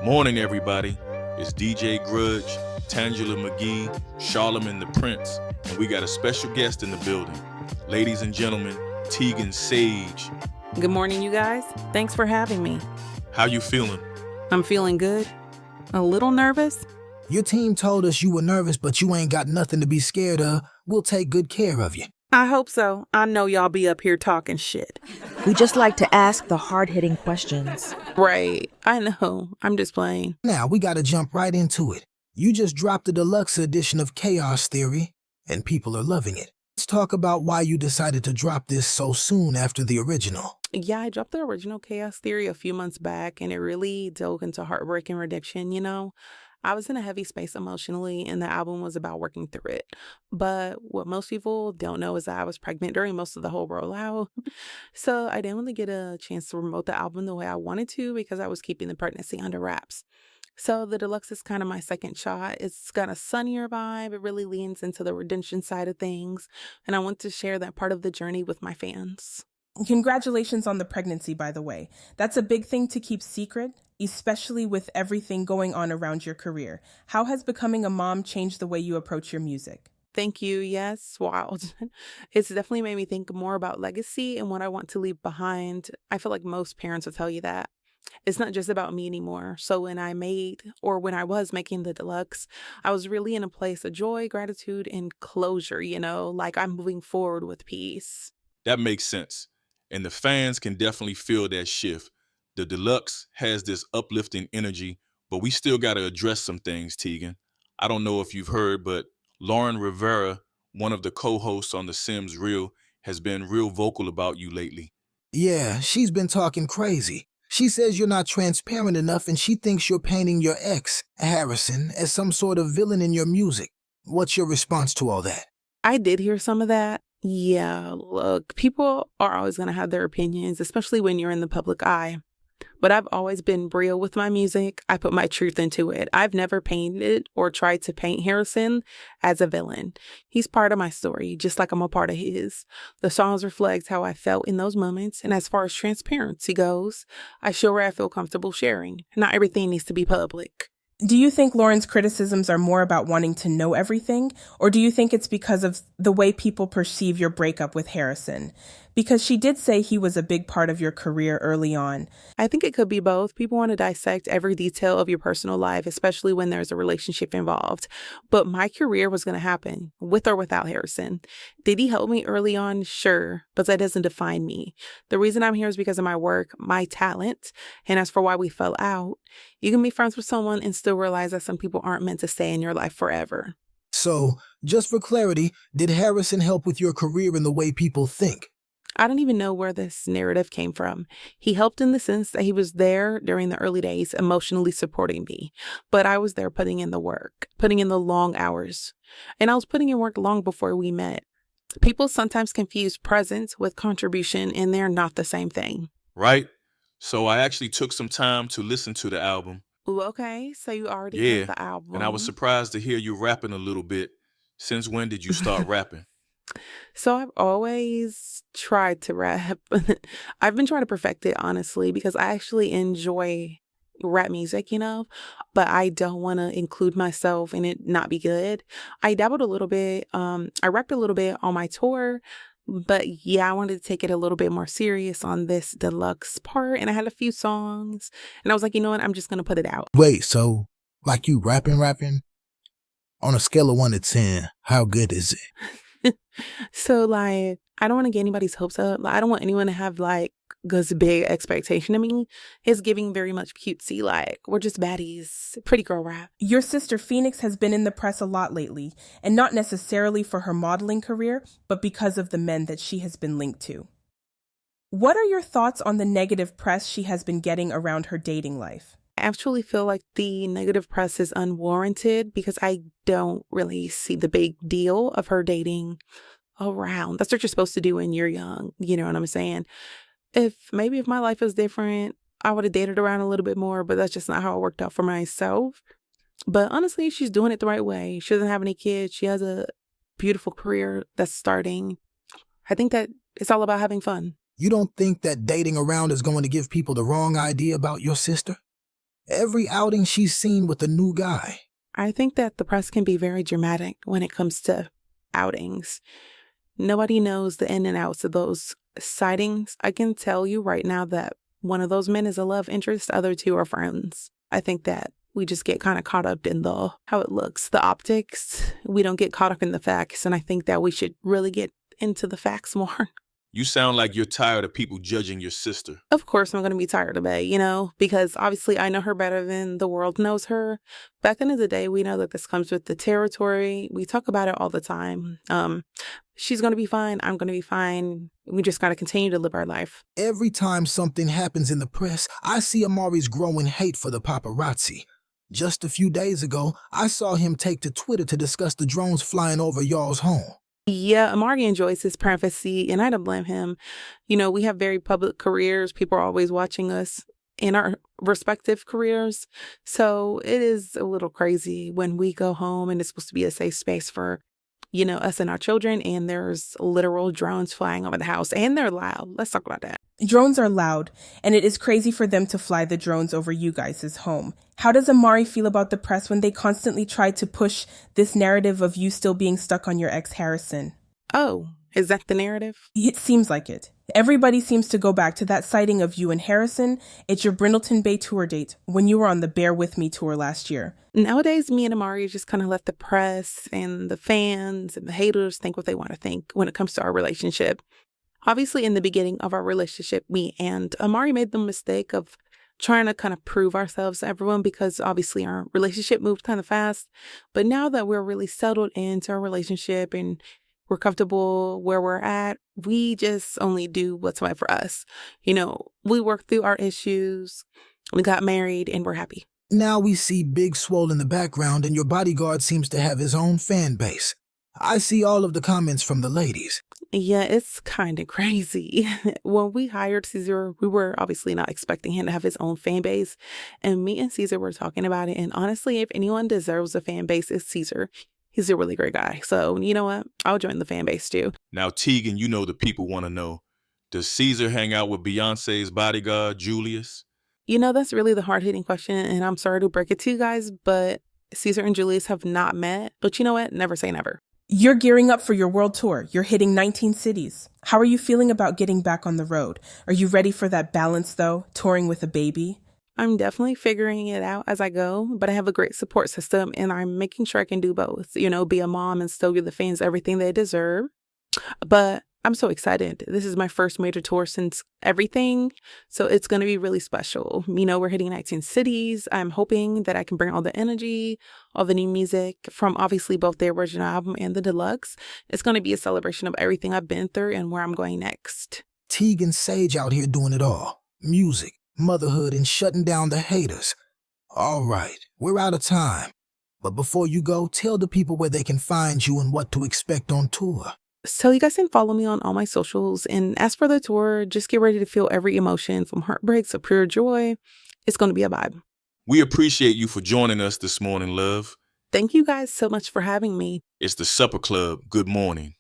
Morning, everybody. It's DJ Grudge, Tangela McGee, Charlemagne the Prince, and we got a special guest in the building. Ladies and gentlemen, Teagan Saige. Good morning, you guys. Thanks for having me. How you feeling? I'm feeling good. A little nervous. Your team told us you were nervous, but you ain't got nothing to be scared of. We'll take good care of you. I hope so. I know y'all be up here talking shit. We just like to ask the hard-hitting questions. Right. I know. I'm just playing. Now, we gotta jump right into it. You just dropped the deluxe edition of Chaos Theory, and people are loving it. Let's talk about why you decided to drop this so soon after the original. Yeah, I dropped the original Chaos Theory a few months back, and it really dove into heartbreak and redemption, you know? I was in a heavy space emotionally, and the album was about working through it. But what most people don't know is that I was pregnant during most of the whole rollout. So I didn't really get a chance to promote the album the way I wanted to because I was keeping the pregnancy under wraps. So the deluxe is kind of my second shot. It's got a sunnier vibe. It really leans into the redemption side of things. And I want to share that part of the journey with my fans. Congratulations on the pregnancy, by the way. That's a big thing to keep secret, especially with everything going on around your career. How has becoming a mom changed the way you approach your music? Thank you. Yes, wild. It's definitely made me think more about legacy and what I want to leave behind. I feel like most parents will tell you that. It's not just about me anymore. So when I was making the deluxe, I was really in a place of joy, gratitude, and closure, like I'm moving forward with peace. That makes sense. And the fans can definitely feel that shift. The deluxe has this uplifting energy, but we still got to address some things, Teagan. I don't know if you've heard, but Lauren Rivera, one of the co-hosts on The Sims Real, has been real vocal about you lately. Yeah, she's been talking crazy. She says you're not transparent enough, and she thinks you're painting your ex, Harrison, as some sort of villain in your music. What's your response to all that? I did hear some of that. Yeah, look, people are always going to have their opinions, especially when you're in the public eye. But I've always been real with my music. I put my truth into it. I've never painted or tried to paint Harrison as a villain. He's part of my story, just like I'm a part of his. The songs reflect how I felt in those moments. And as far as transparency goes, I show where I feel comfortable sharing. Not everything needs to be public. Do you think Lauren's criticisms are more about wanting to know everything, or do you think it's because of the way people perceive your breakup with Harrison? Because she did say he was a big part of your career early on. I think it could be both. People want to dissect every detail of your personal life, especially when there's a relationship involved. But my career was going to happen, with or without Harrison. Did he help me early on? Sure, but that doesn't define me. The reason I'm here is because of my work, my talent, and as for why we fell out, you can be friends with someone and still realize that some people aren't meant to stay in your life forever. So, just for clarity, did Harrison help with your career in the way people think? I don't even know where this narrative came from. He helped in the sense that he was there during the early days, emotionally supporting me. But I was there putting in the work, putting in the long hours. And I was putting in work long before we met. People sometimes confuse presence with contribution, and they're not the same thing. Right? So I actually took some time to listen to the album. Ooh, okay, so you already heard the album. And I was surprised to hear you rapping a little bit. Since when did you start rapping? So I've always tried to rap. I've been trying to perfect it, honestly, because I actually enjoy rap music, but I don't want to include myself in it not be good. I dabbled a little bit. I rapped a little bit on my tour, but yeah, I wanted to take it a little bit more serious on this deluxe part. And I had a few songs and I was like, you know what? I'm just going to put it out. Wait, so like you rapping? On a scale of 1 to 10, how good is it? So I don't want to get anybody's hopes up. I don't want anyone to have this big expectation of me. It's giving very much cutesy, we're just baddies, pretty girl rap. Your sister Phoenix has been in the press a lot lately, and not necessarily for her modeling career, but because of the men that she has been linked to. What are your thoughts on the negative press she has been getting around her dating life? I actually feel like the negative press is unwarranted because I don't really see the big deal of her dating around. That's what you're supposed to do when you're young. You know what I'm saying? If my life was different, I would have dated around a little bit more, but that's just not how it worked out for myself. But honestly, she's doing it the right way. She doesn't have any kids. She has a beautiful career that's starting. I think that it's all about having fun. You don't think that dating around is going to give people the wrong idea about your sister? Every outing she's seen with a new guy. I think that the press can be very dramatic when it comes to outings. Nobody knows the in and outs of those sightings. I can tell you right now that one of those men is a love interest, the other two are friends. I think that we just get kind of caught up in the how it looks, the optics. We don't get caught up in the facts, and I think that we should really get into the facts more. You sound like you're tired of people judging your sister. Of course, I'm going to be tired of it, because obviously I know her better than the world knows her. Back end of the day, we know that this comes with the territory. We talk about it all the time. She's going to be fine. I'm going to be fine. We just got to continue to live our life. Every time something happens in the press, I see Amari's growing hate for the paparazzi. Just a few days ago, I saw him take to Twitter to discuss the drones flying over y'all's home. Yeah, Amari enjoys his privacy, and I don't blame him. We have very public careers. People are always watching us in our respective careers. So it is a little crazy when we go home and it's supposed to be a safe space for, us and our children, and there's literal drones flying over the house, and they're loud. Let's talk about that. Drones are loud, and it is crazy for them to fly the drones over you guys' home. How does Amari feel about the press when they constantly try to push this narrative of you still being stuck on your ex Harrison? Oh, is that the narrative? It seems like it. Everybody seems to go back to that sighting of you and Harrison at your Brindleton Bay tour date when you were on the Bear With Me tour last year. Nowadays, me and Amari just kind of let the press and the fans and the haters think what they want to think when it comes to our relationship. Obviously, in the beginning of our relationship, me and Amari made the mistake of trying to kind of prove ourselves to everyone because obviously our relationship moved kind of fast. But now that we're really settled into our relationship and we're comfortable where we're at, we just only do what's right for us. We worked through our issues, we got married, and we're happy. Now we see Big Swole in the background, and your bodyguard seems to have his own fan base. I see all of the comments from the ladies. Yeah, it's kind of crazy. When we hired Caesar, we were obviously not expecting him to have his own fan base. And me and Caesar were talking about it. And honestly, if anyone deserves a fan base, it's Caesar. He's a really great guy. So you know what? I'll join the fan base too. Now, Teagan, the people want to know, does Caesar hang out with Beyonce's bodyguard, Julius? That's really the hard-hitting question. And I'm sorry to break it to you guys, but Caesar and Julius have not met. But you know what? Never say never. You're gearing up for your world tour. You're hitting 19 cities. How are you feeling about getting back on the road? Are you ready for that balance, though, touring with a baby? I'm definitely figuring it out as I go, but I have a great support system, and I'm making sure I can do both, be a mom and still give the fans everything they deserve. But I'm so excited. This is my first major tour since everything, so it's going to be really special. We're hitting 19 cities. I'm hoping that I can bring all the energy, all the new music from obviously both the original album and the deluxe. It's going to be a celebration of everything I've been through and where I'm going next. Teagan Saige out here doing it all. Music, motherhood, and shutting down the haters. All right, we're out of time. But before you go, tell the people where they can find you and what to expect on tour. So you guys can follow me on all my socials. And as for the tour, just get ready to feel every emotion from heartbreak to pure joy. It's going to be a vibe. We appreciate you for joining us this morning, love. Thank you guys so much for having me. It's the Supper Club. Good morning.